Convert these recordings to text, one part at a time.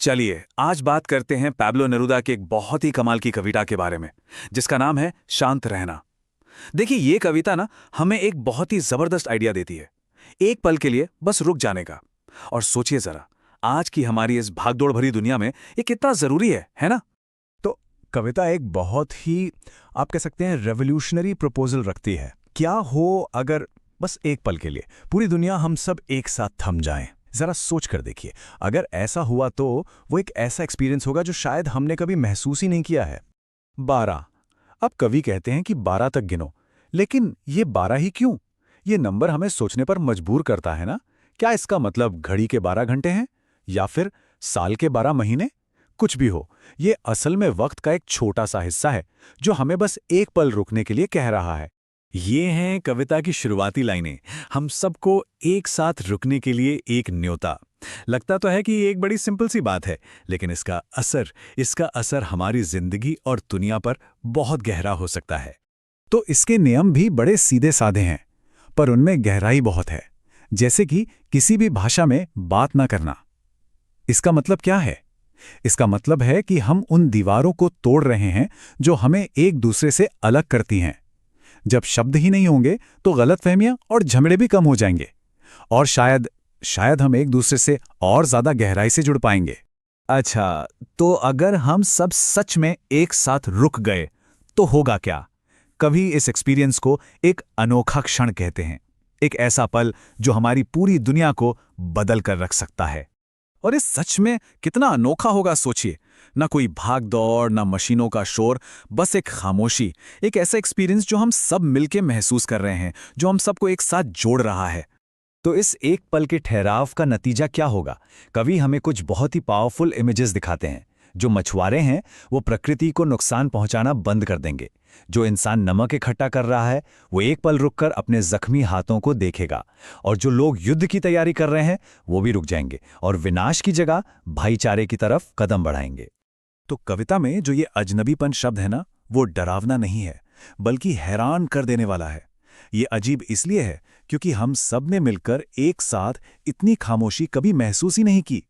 चलिए आज बात करते हैं पैब्लो नेरुदा की एक बहुत ही कमाल की कविता के बारे में, जिसका नाम है शांत रहना। देखिए ये कविता ना हमें एक बहुत ही जबरदस्त आइडिया देती है, एक पल के लिए बस रुक जाने का। और सोचिए जरा, आज की हमारी इस भागदौड़ भरी दुनिया में ये कितना जरूरी है ना? तो कविता एक बहुत ही, आप कह सकते हैं, रेवोल्यूशनरी प्रपोजल रखती है। क्या हो अगर बस एक पल के लिए पूरी दुनिया हम सब एक साथ थम जाएं? जरा सोच कर देखिए, अगर ऐसा हुआ तो वो एक ऐसा एक्सपीरियंस होगा जो शायद हमने कभी महसूस ही नहीं किया है। 12। अब कवि कहते हैं कि 12 तक गिनो, लेकिन ये 12 ही क्यों? ये नंबर हमें सोचने पर मजबूर करता है ना। क्या इसका मतलब घड़ी के 12 घंटे हैं, या फिर साल के 12 महीने? कुछ भी हो, ये असल में वक्त का एक छोटा सा हिस्सा है जो हमें बस एक पल रुकने के लिए कह रहा है। ये हैं कविता की शुरुआती लाइनें, हम सबको एक साथ रुकने के लिए एक न्योता। लगता तो है कि ये एक बड़ी सिंपल सी बात है, लेकिन इसका असर हमारी जिंदगी और दुनिया पर बहुत गहरा हो सकता है। तो इसके नियम भी बड़े सीधे साधे हैं, पर उनमें गहराई बहुत है। जैसे कि किसी भी भाषा में बात ना करना। इसका मतलब क्या है? इसका मतलब है कि हम उन दीवारों को तोड़ रहे हैं जो हमें एक दूसरे से अलग करती हैं। जब शब्द ही नहीं होंगे तो गलतफहमियां और झगड़े भी कम हो जाएंगे, और शायद हम एक दूसरे से और ज्यादा गहराई से जुड़ पाएंगे। अच्छा, तो अगर हम सब सच में एक साथ रुक गए तो होगा क्या? कभी इस एक्सपीरियंस को एक अनोखा क्षण कहते हैं, एक ऐसा पल जो हमारी पूरी दुनिया को बदल कर रख सकता है। और इस सच में कितना अनोखा होगा सोचिए। ना कोई भाग दौड़, ना मशीनों का शोर, बस एक खामोशी, एक ऐसा एक्सपीरियंस जो हम सब मिलके महसूस कर रहे हैं, जो हम सबको एक साथ जोड़ रहा है। तो इस एक पल के ठहराव का नतीजा क्या होगा? कवि हमें कुछ बहुत ही पावरफुल इमेजेस दिखाते हैं। जो मछुआरे हैं वो प्रकृति को नुकसान पहुंचाना बंद कर देंगे। जो इंसान नमक इकट्ठा कर रहा है वो एक पल रुककर अपने जख्मी हाथों को देखेगा। और जो लोग युद्ध की तैयारी कर रहे हैं वो भी रुक जाएंगे और विनाश की जगह भाईचारे की तरफ कदम बढ़ाएंगे। तो कविता में जो ये अजनबीपन शब्द है ना, वो डरावना नहीं है, बल्कि हैरान कर देने वाला है। ये अजीब इसलिए है क्योंकि हम सब ने मिलकर एक साथ इतनी खामोशी कभी महसूस ही नहीं की।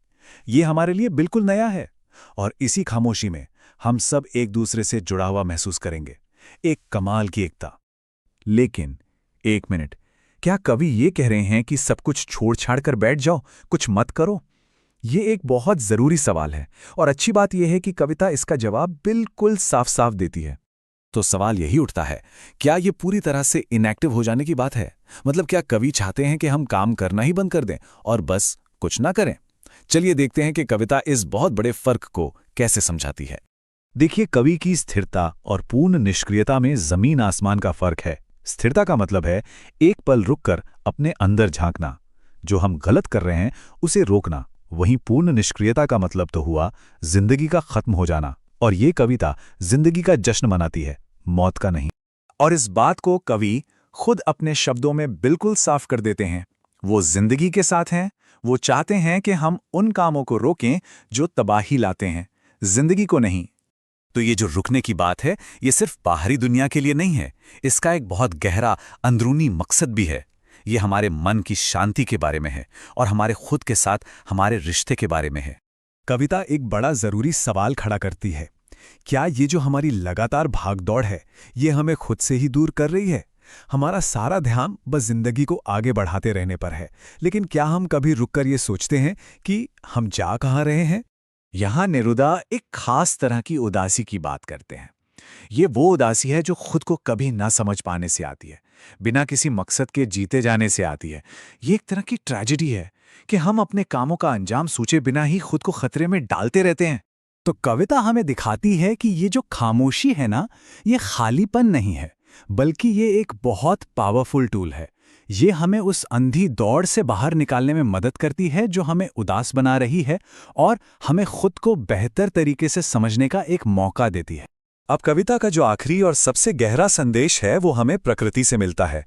ये हमारे लिए बिल्कुल नया है, और इसी खामोशी में हम सब एक दूसरे से जुड़ा हुआ महसूस करेंगे। एक कमाल की एकता। लेकिन एक मिनट, क्या कवि ये कह रहे हैं कि सब कुछ छोड़ छाड़ कर बैठ जाओ, कुछ मत करो? ये एक बहुत जरूरी सवाल है, और अच्छी बात यह है कि कविता इसका जवाब बिल्कुल साफ साफ देती है। तो सवाल यही उठता है, क्या ये पूरी तरह से इनएक्टिव हो जाने की बात है? मतलब क्या कवि चाहते हैं कि हम काम करना ही बंद कर दें और बस कुछ ना करें? चलिए देखते हैं कि कविता इस बहुत बड़े फर्क को कैसे समझाती है। देखिए, कवि की स्थिरता और पूर्ण निष्क्रियता में जमीन आसमान का फर्क है। स्थिरता का मतलब है एक पल रुककर अपने अंदर झांकना, जो हम गलत कर रहे हैं उसे रोकना। वहीं पूर्ण निष्क्रियता का मतलब तो हुआ जिंदगी का खत्म हो जाना, और ये कविता जिंदगी का जश्न मनाती है, मौत का नहीं। और इस बात को कवि खुद अपने शब्दों में बिल्कुल साफ कर देते हैं। वो जिंदगी के साथ हैं, वो चाहते हैं कि हम उन कामों को रोकें जो तबाही लाते हैं, जिंदगी को नहीं। तो ये जो रुकने की बात है, ये सिर्फ बाहरी दुनिया के लिए नहीं है, इसका एक बहुत गहरा अंदरूनी मकसद भी है। ये हमारे मन की शांति के बारे में है, और हमारे खुद के साथ हमारे रिश्ते के बारे में है। कविता एक बड़ा जरूरी सवाल खड़ा करती है, क्या ये जो हमारी लगातार भागदौड़ है ये हमें खुद से ही दूर कर रही है? हमारा सारा ध्यान बस जिंदगी को आगे बढ़ाते रहने पर है, लेकिन क्या हम कभी रुककर ये सोचते हैं कि हम जा कहाँ रहे हैं? यहाँ नेरुदा एक खास तरह की उदासी की बात करते हैं। ये वो उदासी है जो खुद को कभी ना समझ पाने से आती है, बिना किसी मकसद के जीते जाने से आती है। ये एक तरह की ट्रेजेडी है कि हम अपने कामों का अंजाम सोचे बिना ही खुद को खतरे में डालते रहते हैं। तो कविता हमें दिखाती है कि ये जो खामोशी है ना, ये खालीपन नहीं है, बल्कि ये एक बहुत पावरफुल टूल है। ये हमें उस अंधी दौड़ से बाहर निकालने में मदद करती है जो हमें उदास बना रही है, और हमें खुद को बेहतर तरीके से समझने का एक मौका देती है। अब कविता का जो आखिरी और सबसे गहरा संदेश है वो हमें प्रकृति से मिलता है।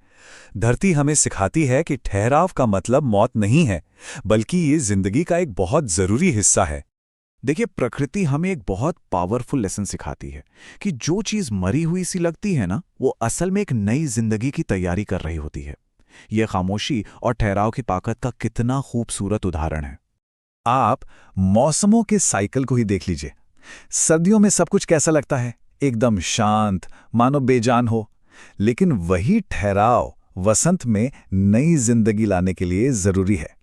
धरती हमें सिखाती है कि ठहराव का मतलब मौत नहीं है, बल्कि ये जिंदगी का एक बहुत जरूरी हिस्सा है। देखिए, प्रकृति हमें एक बहुत पावरफुल लेसन सिखाती है कि जो चीज मरी हुई सी लगती है ना, वो असल में एक नई जिंदगी की तैयारी कर रही होती है। यह खामोशी और ठहराव की ताकत का कितना खूबसूरत उदाहरण है। आप मौसमों के साइकिल को ही देख लीजिए। सर्दियों में सब कुछ कैसा लगता है? एकदम शांत, मानो बेजान हो। लेकिन वही ठहराव वसंत में नई जिंदगी लाने के लिए जरूरी है।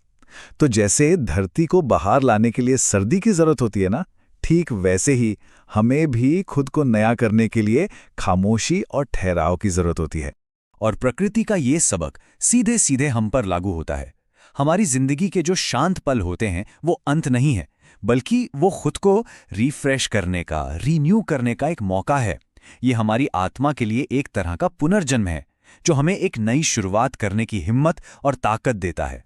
तो जैसे धरती को बाहर लाने के लिए सर्दी की जरूरत होती है ना, ठीक वैसे ही हमें भी खुद को नया करने के लिए खामोशी और ठहराव की जरूरत होती है। और प्रकृति का ये सबक सीधे सीधे हम पर लागू होता है। हमारी जिंदगी के जो शांत पल होते हैं वो अंत नहीं है, बल्कि वो खुद को रिफ्रेश करने का, रीन्यू करने का एक मौका है। ये हमारी आत्मा के लिए एक तरह का पुनर्जन्म है, जो हमें एक नई शुरुआत करने की हिम्मत और ताकत देता है।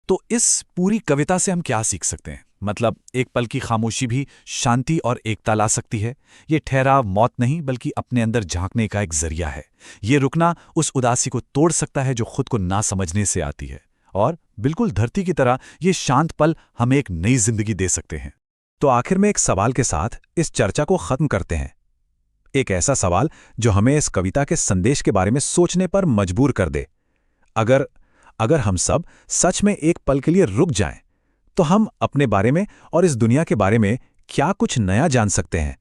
तो इस पूरी कविता से हम क्या सीख सकते हैं? मतलब एक पल की खामोशी भी शांति और एकता ला सकती है। ये ठहराव मौत नहीं बल्कि अपने अंदर झांकने का एक जरिया है। ये रुकना उस उदासी को तोड़ सकता है जो खुद को ना समझने से आती है। और बिल्कुल धरती की तरह ये शांत पल हमें एक नई जिंदगी दे सकते हैं। तो आखिर में एक सवाल के साथ इस चर्चा को खत्म करते हैं। एक ऐसा सवाल जो हमें इस कविता के संदेश के बारे में सोचने पर मजबूर कर दे। अगर हम सब सच में एक पल के लिए रुक जाएं, तो हम अपने बारे में और इस दुनिया के बारे में क्या कुछ नया जान सकते हैं?